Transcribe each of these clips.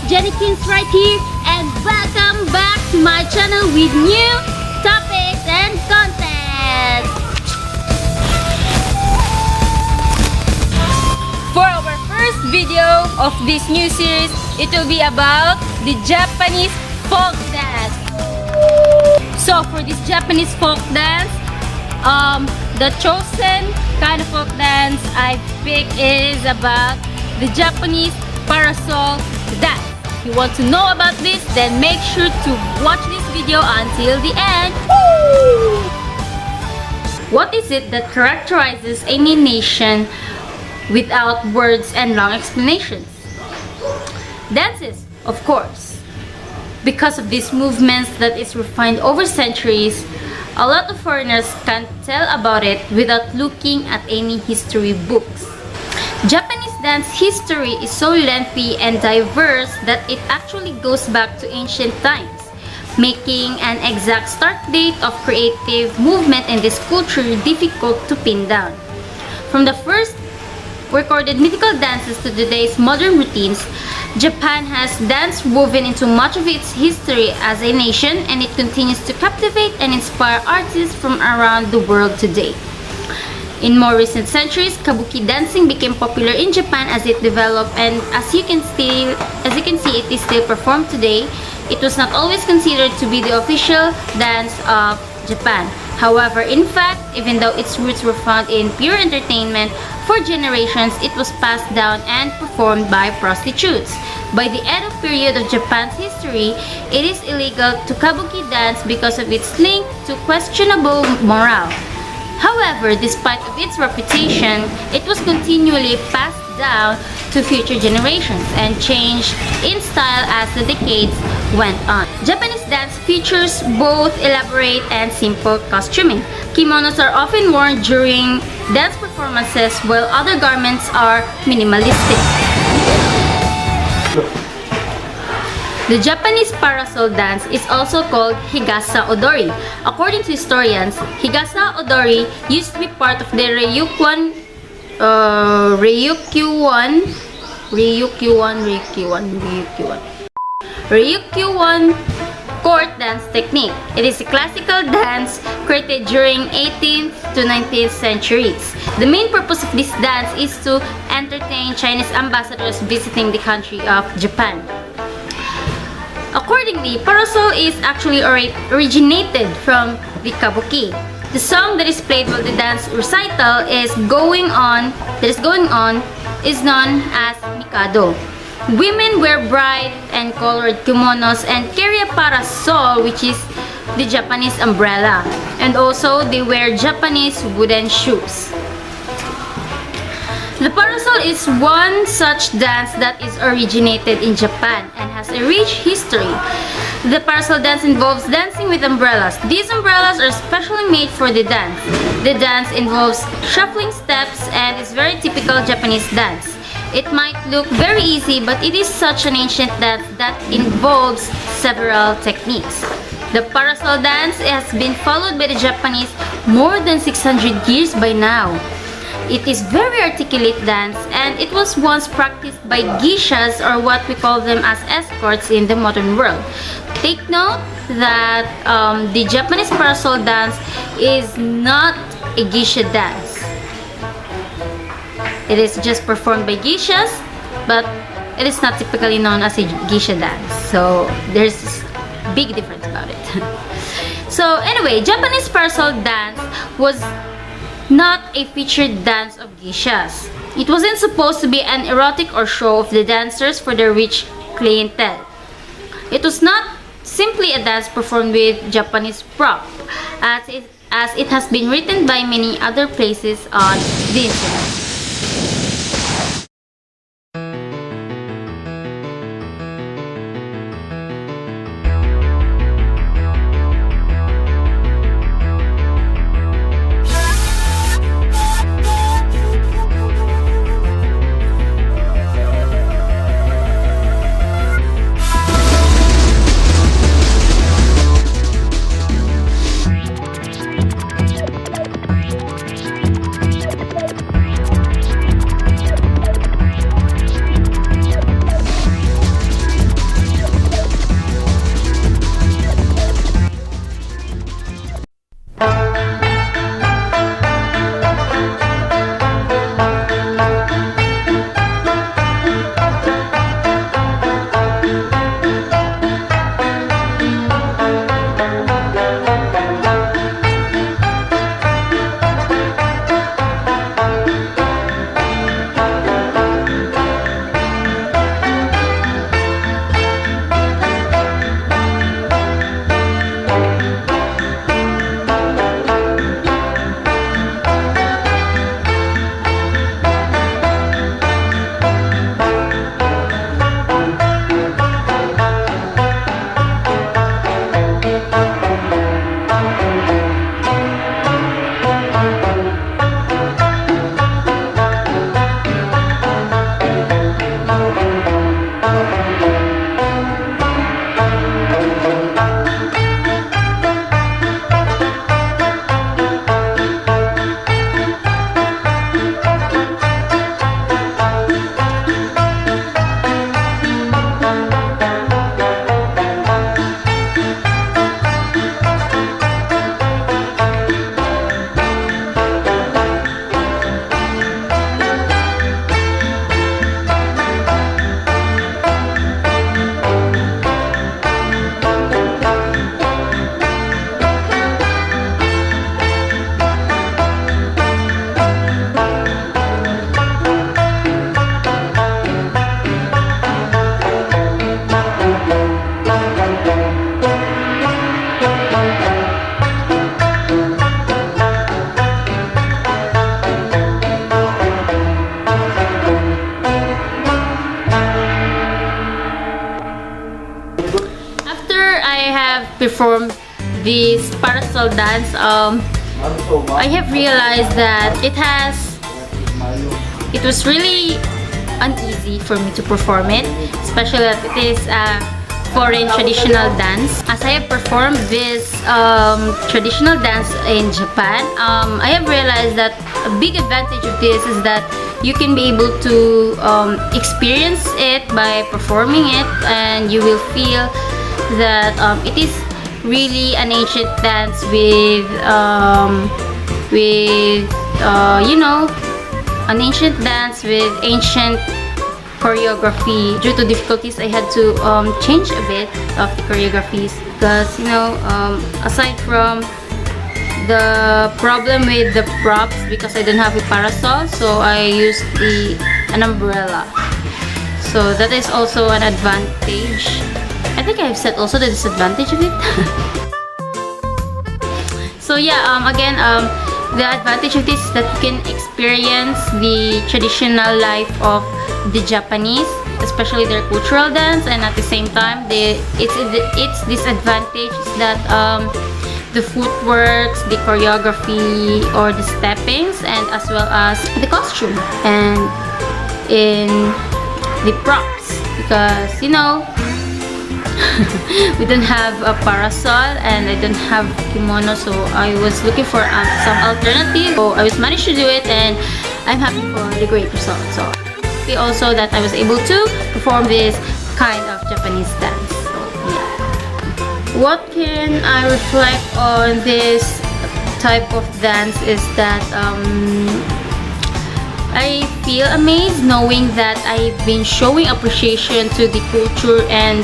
Jenikins right here, and welcome back to my channel with new topics and content. For our first video of this new series, it will be about the Japanese folk dance. So for this Japanese folk dance, the chosen kind of folk dance I picked is about the Japanese Parasol Dance. If you want to know about this, then make sure to watch this video until the end. Woo! What is it that characterizes any nation without words and long explanations? Dances, of course. Because of these movements that is refined over centuries, a lot of foreigners can't tell about it without looking at any history books. Japanese dance history is so lengthy and diverse that it actually goes back to ancient times, making an exact start date of creative movement in this culture difficult to pin down. From the first recorded mythical dances to today's modern routines, Japan has dance woven into much of its history as a nation, and it continues to captivate and inspire artists from around the world today. In more recent centuries, kabuki dancing became popular in Japan as it developed, and as you can see, it is still performed today. It was not always considered to be the official dance of Japan. However, in fact, even though its roots were found in pure entertainment, for generations it was passed down and performed by prostitutes. By the Edo period of Japan's history, it is illegal to kabuki dance because of its link to questionable morale. However, despite of its reputation, it was continually passed down to future generations and changed in style as the decades went on. Japanese dance features both elaborate and simple costuming. Kimonos are often worn during dance performances, while other garments are minimalistic. The Japanese Parasol Dance is also called Higasa Odori. According to historians, Higasa Odori used to be part of the Ryukyuan court dance technique. It is a classical dance created during 18th to 19th centuries. The main purpose of this dance is to entertain Chinese ambassadors visiting the country of Japan. Accordingly, Parasol is actually originated from the kabuki. The song that is played while the dance recital is going on is known as Mikado. Women wear bright and colored kimonos and carry a parasol, which is the Japanese umbrella, and also they wear Japanese wooden shoes. The parasol is one such dance that is originated in Japan and has a rich history. The parasol dance involves dancing with umbrellas. These umbrellas are specially made for the dance. The dance involves shuffling steps and is very typical Japanese dance. It might look very easy, but it is such an ancient dance that involves several techniques. The parasol dance has been followed by the Japanese more than 600 years by now. It is very articulate dance, and it was once practiced by geishas, or what we call them as escorts in the modern world. Take note that the Japanese parasol dance is not a geisha dance. It is just performed by geishas, but it is not typically known as a geisha dance. So there's a big difference about it. So anyway, Japanese parasol dance was not a featured dance of geishas. It wasn't supposed to be an erotic or show of the dancers for the rich clientele. It was not simply a dance performed with Japanese prop, as it has been written by many other places on the internet. I have performed this Parasol Dance, I have realized that it was really uneasy for me to perform it, especially that it is a foreign traditional dance. As I have performed this traditional dance in Japan, I have realized that a big advantage of this is that you can be able to experience it by performing it, and you will feel that it is really an ancient dance with you know, an ancient dance with ancient choreography. Due to difficulties, I had to change a bit of the choreographies because, you know, aside from the problem with the props, because I didn't have a parasol, so I used an umbrella. So that is also an advantage. I think I have said also the disadvantage of it. So yeah, again, the advantage of this is that you can experience the traditional life of the Japanese, especially their cultural dance, and at the same time, its disadvantage is that the footworks, the choreography, or the steppings, and as well as the costume and in the props, because, you know, we don't have a parasol and I don't have kimono, so I was looking for some alternative. So I was managed to do it, and I'm happy for the great result. So happy also that I was able to perform this kind of Japanese dance. So yeah. What can I reflect on this type of dance is that I feel amazed knowing that I've been showing appreciation to the culture and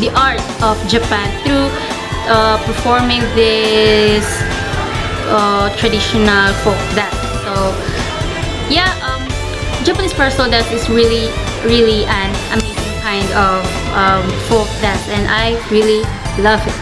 the art of Japan through performing this traditional folk dance. So yeah, Japanese Parasol Dance is really an amazing kind of folk dance, and I really love it.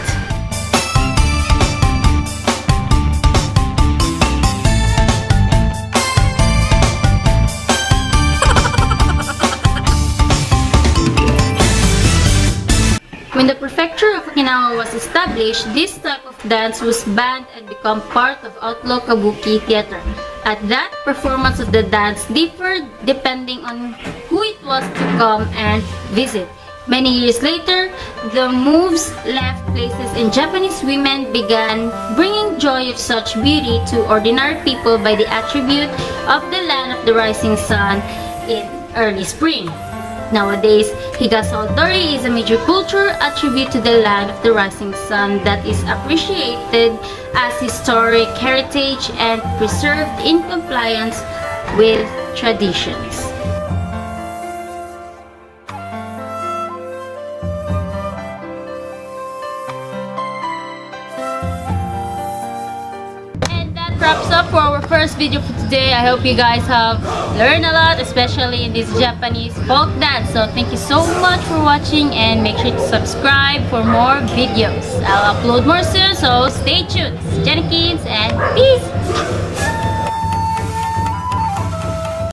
When the prefecture of Okinawa was established, this type of dance was banned and became part of outlaw kabuki theater. At that, performance of the dance differed depending on who it was to come and visit. Many years later, the moves left places and Japanese women began bringing joy of such beauty to ordinary people by the attribute of the land of the rising sun in early spring. Nowadays, Higasaldori is a major cultural attribute to the land of the rising sun that is appreciated as historic heritage and preserved in compliance with traditions. Wraps up for our first video for today. I hope you guys have learned a lot, especially in this Japanese folk dance. So thank you so much for watching, and make sure to subscribe for more videos. I'll upload more soon, so stay tuned. This is Jenny Kids, and peace!